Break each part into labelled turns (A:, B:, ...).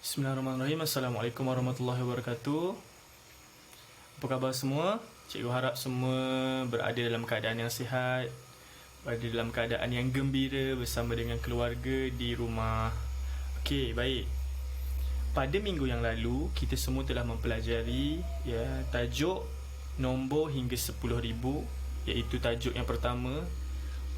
A: Bismillahirrahmanirrahim. Assalamualaikum warahmatullahi wabarakatuh. Apa khabar semua? Cikgu harap semua berada dalam keadaan yang sihat, berada dalam keadaan yang gembira bersama dengan keluarga di rumah. Okey, baik. Pada minggu yang lalu, kita semua telah mempelajari tajuk nombor hingga 10,000, iaitu tajuk yang pertama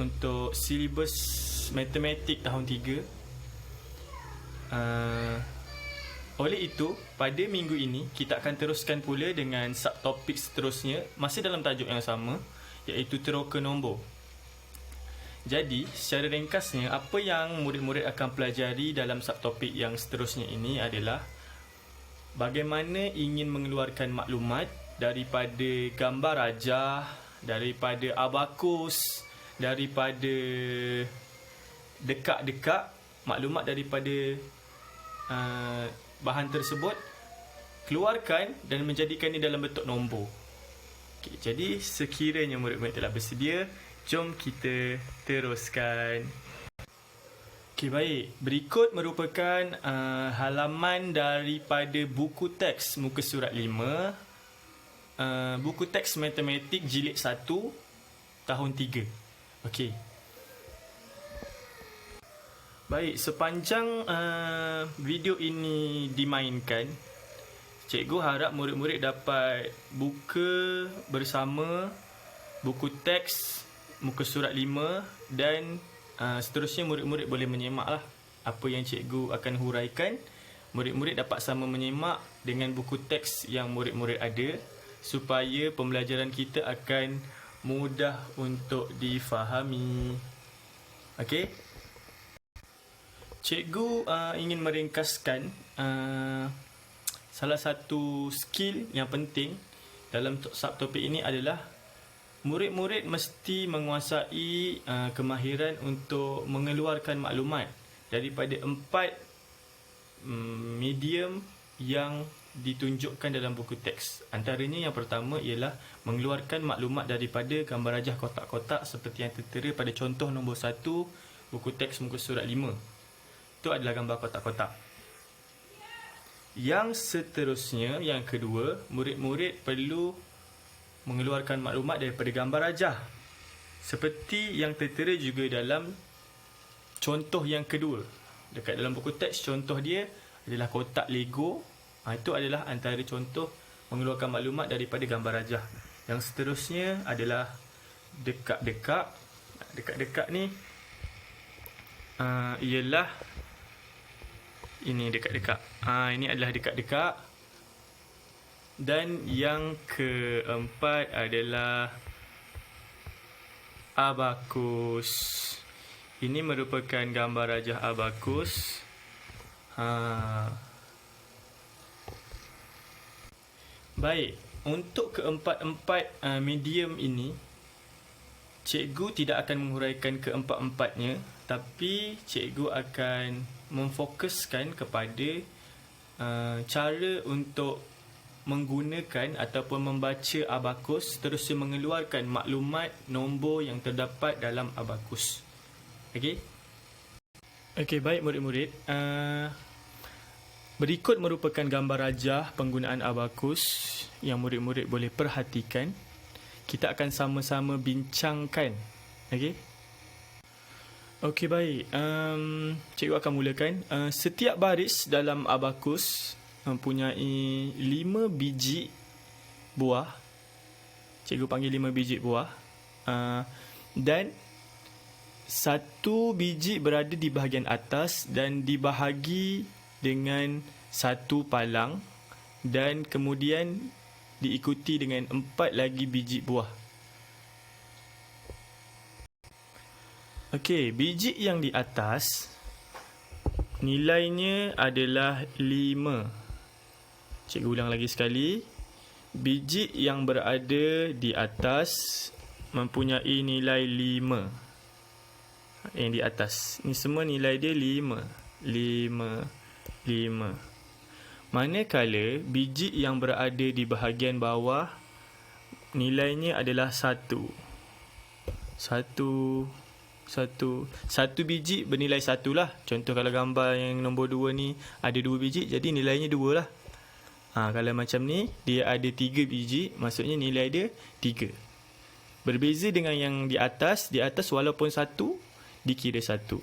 A: untuk silibus matematik tahun 3. Oleh itu, pada minggu ini kita akan teruskan pula dengan subtopik seterusnya masih dalam tajuk yang sama, iaitu teroka nombor. Jadi, secara ringkasnya, apa yang murid-murid akan pelajari dalam subtopik yang seterusnya ini adalah bagaimana ingin mengeluarkan maklumat daripada gambar rajah, daripada abakus, daripada dekak-dekak, maklumat daripada bahan tersebut, keluarkan dan menjadikannya dalam bentuk nombor. Okay, jadi sekiranya murid-murid telah bersedia, jom kita teruskan. Okay, baik. Berikut merupakan halaman daripada buku teks muka surat 5, buku teks matematik jilid 1 tahun 3. Okey. Baik, sepanjang video ini dimainkan, cikgu harap murid-murid dapat buka bersama buku teks muka surat 5 dan seterusnya murid-murid boleh menyemaklah apa yang cikgu akan huraikan. Murid-murid dapat sama menyemak dengan buku teks yang murid-murid ada supaya pembelajaran kita akan mudah untuk difahami. Okey? Cikgu ingin meringkaskan salah satu skill yang penting dalam subtopik ini adalah murid-murid mesti menguasai kemahiran untuk mengeluarkan maklumat daripada 4 medium yang ditunjukkan dalam buku teks. Antaranya yang pertama ialah mengeluarkan maklumat daripada gambar rajah kotak-kotak seperti yang tertera pada contoh nombor 1 buku teks muka surat 5. Itu adalah gambar kotak-kotak. Yang seterusnya, yang kedua, murid-murid perlu mengeluarkan maklumat daripada gambar rajah. Seperti yang tertera juga dalam contoh yang kedua. Dekat dalam buku teks, contoh dia adalah kotak Lego. Itu adalah antara contoh mengeluarkan maklumat daripada gambar rajah. Yang seterusnya adalah dekak-dekak. Dekak-dekak ni ialah ini dekat-dekat. Ini adalah dekat-dekat. Dan yang keempat adalah abakus. Ini merupakan gambar rajah abakus. Baik, untuk keempat-empat medium ini, cikgu tidak akan menguraikan keempat-empatnya, tapi cikgu akan memfokuskan kepada cara untuk menggunakan ataupun membaca abakus terus mengeluarkan maklumat nombor yang terdapat dalam abakus. Okey? Okey, baik murid-murid. Berikut merupakan gambar rajah penggunaan abakus yang murid-murid boleh perhatikan. Kita akan sama-sama bincangkan. Okey? Okey, baik. Cikgu akan mulakan. Setiap baris dalam abakus mempunyai 5 biji buah. Cikgu panggil 5 biji buah. Dan 1 biji berada di bahagian atas dan dibahagi dengan 1 palang. Dan kemudian diikuti dengan 4 lagi biji buah. Okey, biji yang di atas nilainya adalah 5. Cikgu ulang lagi sekali. Biji yang berada di atas mempunyai nilai 5. Yang di atas. Ini semua nilai dia 5. 5. 5. Manakala biji yang berada di bahagian bawah nilainya adalah 1. 1, Satu biji bernilai 1 lah. Contoh kalau gambar yang nombor 2 ni ada 2 biji, jadi nilainya 2 lah. Kalau macam ni, dia ada 3 biji, maksudnya nilai dia 3. Berbeza dengan yang di atas walaupun 1, dikira 1.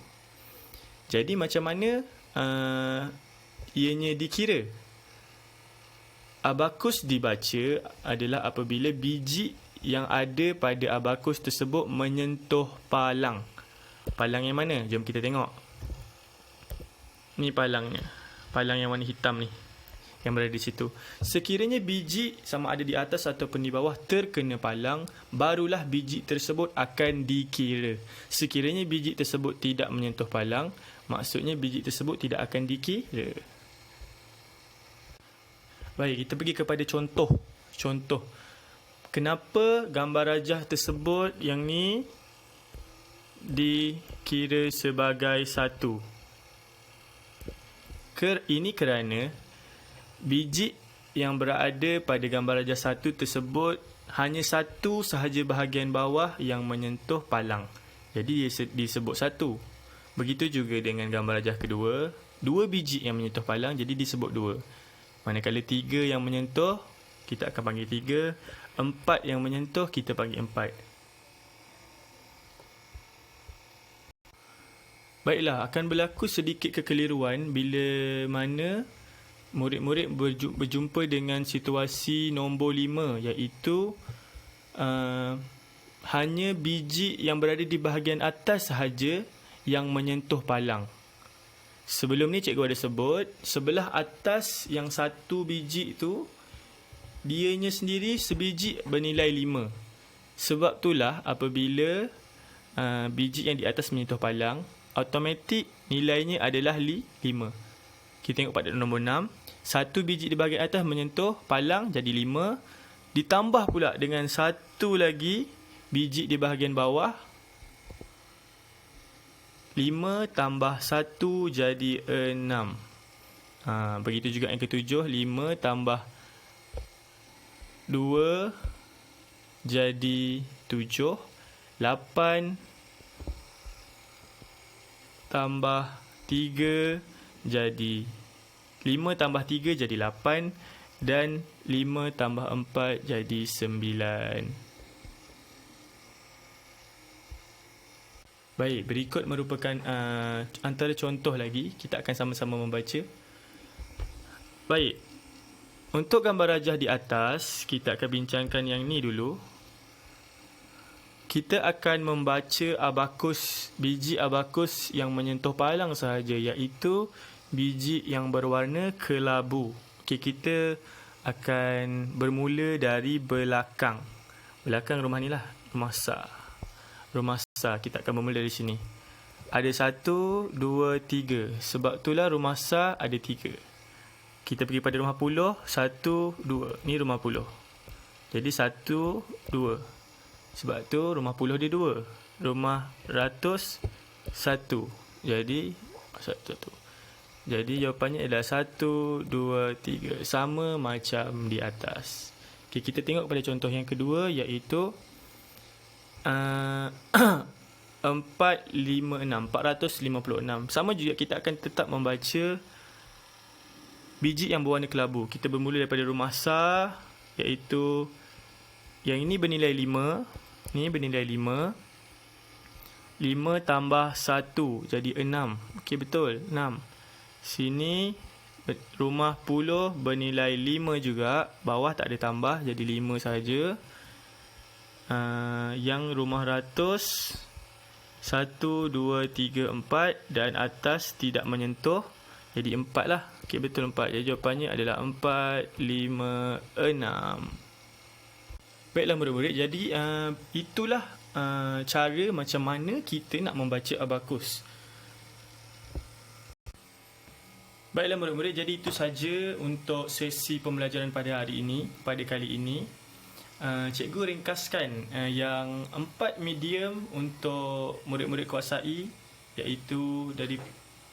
A: Jadi macam mana ianya dikira? Abakus dibaca adalah apabila biji yang ada pada abakus tersebut menyentuh palang. Palang yang mana? Jom kita tengok. Ni palangnya. Palang yang warna hitam ni, yang berada di situ. Sekiranya biji sama ada di atas ataupun di bawah terkena palang, barulah biji tersebut akan dikira. Sekiranya biji tersebut tidak menyentuh palang, maksudnya biji tersebut tidak akan dikira. Baik, kita pergi kepada contoh. Kenapa gambar rajah tersebut yang ni dikira sebagai 1? Ini kerana biji yang berada pada gambar rajah 1 tersebut hanya satu sahaja bahagian bawah yang menyentuh palang. Jadi dia disebut 1. Begitu juga dengan gambar rajah kedua, 2 biji yang menyentuh palang, jadi disebut 2. Manakala 3 yang menyentuh, kita akan panggil 3. 4 yang menyentuh, kita panggil 4. Baiklah, akan berlaku sedikit kekeliruan bila mana murid-murid berjumpa dengan situasi nombor 5, iaitu hanya biji yang berada di bahagian atas sahaja yang menyentuh palang. Sebelum ni cikgu ada sebut, sebelah atas yang 1 biji tu, dianya sendiri sebiji bernilai 5. Sebab itulah apabila biji yang di atas menyentuh palang, automatik nilainya adalah 5. Kita tengok pada nombor 6. 1 biji di bahagian atas menyentuh palang, jadi 5. Ditambah pula dengan 1 lagi biji di bahagian bawah. 5 tambah 1 jadi 6. Begitu juga yang ke-7. 5 tambah 2 jadi 7. 8 tambah 3 jadi 5 tambah 3 jadi 8. Dan 5 tambah 4 jadi 9. Baik, berikut merupakan antara contoh lagi. Kita akan sama-sama membaca. Baik, untuk gambar rajah di atas, kita akan bincangkan yang ni dulu. Kita akan membaca abakus, biji abakus yang menyentuh palang sahaja, iaitu biji yang berwarna kelabu. Okey, kita akan bermula dari belakang. Belakang rumah ni lah, rumah Sa. Kita akan bermula dari sini. Ada 1, 2, 3. Sebab itulah rumah Sa ada 3. Kita pergi pada rumah puluh. 1, 2. Ni rumah puluh. Jadi 1, 2. Sebab tu rumah puluh dia 2. Rumah ratus 1. Jadi 1. Jadi jawapannya adalah 1, 2, 3. Sama macam di atas. Okay, kita tengok pada contoh yang kedua, iaitu 456. Sama juga, kita akan tetap membaca biji yang berwarna kelabu. Kita bermula daripada rumah Sa, iaitu yang ini bernilai 5. Ni bernilai 5. 5 tambah 1 jadi 6. Okey, betul, 6. Sini rumah puluh bernilai 5 juga. Bawah tak ada tambah, jadi 5 saja. Yang rumah ratus 1, 2, 3, 4. Dan atas tidak menyentuh, jadi 4 lah. Okey, betul, 4. Jadi jawapannya adalah 4, 5, 6. Baiklah murid-murid, jadi itulah cara macam mana kita nak membaca abakus. Baiklah murid-murid, jadi itu saja untuk sesi pembelajaran pada hari ini, pada kali ini. Cikgu ringkaskan yang 4 medium untuk murid-murid kuasai, iaitu dari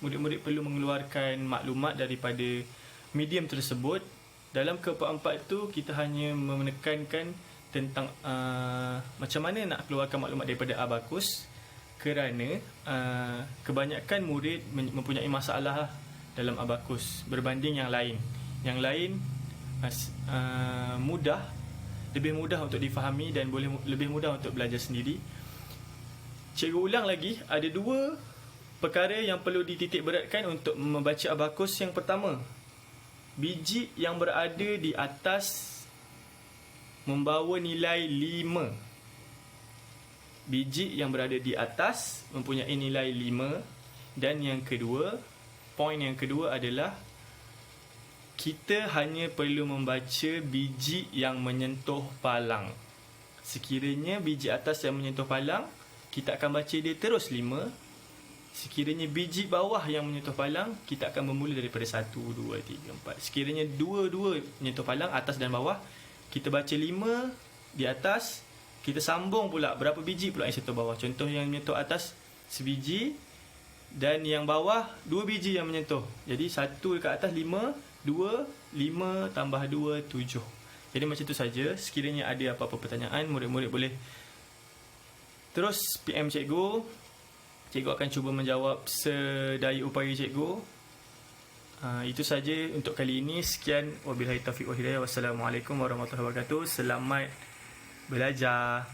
A: murid-murid perlu mengeluarkan maklumat daripada medium tersebut. Dalam keempat-empat tu, kita hanya menekankan tentang macam mana nak keluarkan maklumat daripada abakus. kerana kebanyakan murid mempunyai masalah dalam abakus berbanding yang lain. Yang lain lebih mudah untuk difahami dan boleh lebih mudah untuk belajar sendiri. Cikgu ulang lagi, ada dua perkara yang perlu dititik beratkan untuk membaca abakus. Yang pertama, biji yang berada di atas membawa nilai 5. Biji yang berada di atas mempunyai nilai 5. Dan yang kedua, poin yang kedua adalah kita hanya perlu membaca biji yang menyentuh palang. Sekiranya biji atas yang menyentuh palang, kita akan baca dia terus 5. Sekiranya biji bawah yang menyentuh palang, kita akan bermula daripada 1, 2, 3, 4. Sekiranya dua-dua menyentuh palang, atas dan bawah, kita baca 5 di atas, kita sambung pula berapa biji pula yang sentuh bawah. Contoh yang menyentuh atas sebiji dan yang bawah 2 biji yang menyentuh. Jadi 1 dekat atas 5, 2, 5 tambah 2, 7. Jadi macam tu saja. Sekiranya ada apa-apa pertanyaan, murid-murid boleh terus PM cikgu. Cikgu akan cuba menjawab sedaya upaya cikgu. Itu saja untuk kali ini. Sekian, wabillahi taufiq wal hidayah. Wassalamualaikum warahmatullahi wabarakatuh. Selamat belajar.